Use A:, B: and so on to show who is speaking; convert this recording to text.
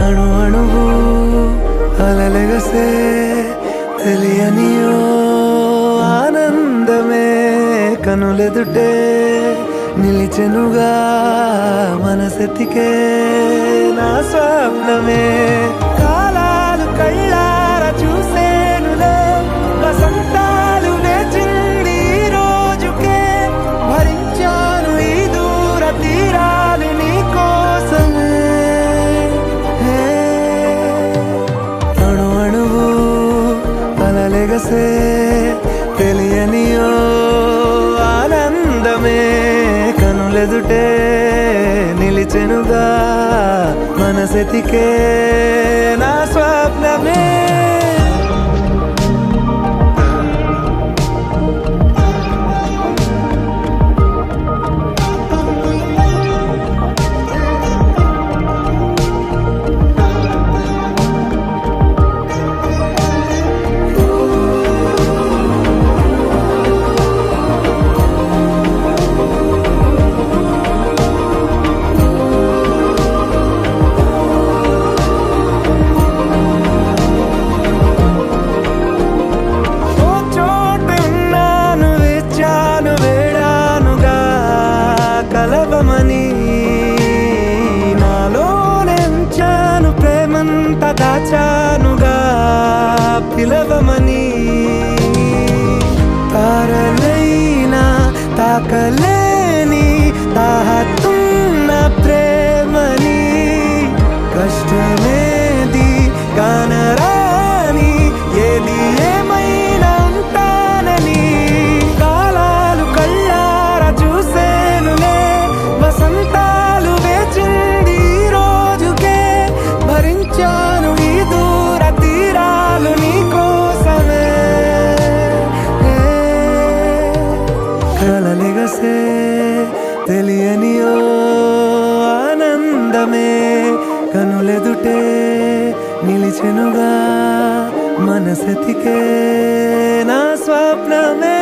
A: అణు అణువు అలలెగసే తెలియనియో ఆనందమే కనులెదుటే నిలిచెనుగా మనసెతికే నా స్వప్నమే కాలాలు కళ్ళార చూసేనులే వసంతాలు వేచింది ఈ రోజుకే భరించాను ఈ దూర తీరాలు నీ కోసమే అణు అణువు అలలెగసే తెలియనియో ఆనందమే కనులెదుటే నిలిచెనుగా మనసెతికే నా స్వప్నమే కలవమని నాలోనెంచాను ప్రేమంత దాచానుగా పిలవమని తారలైనా తాకలేని తాహతున్న ప్రేమని కష్టమేది కానరాని ఏది ఏమైనా ఉంటానని కాలాలు కళ్ళార చూసేనులే వసంతాలు వేచింది ఈ రోజుకే భరించాను ఈ దూర తీరాలు నీ కోసమే కలలెగసే తెలియనియో ఆనందమే కనులెదుటే నిలిచెనుగా మనసెతికే నా స్వప్నమే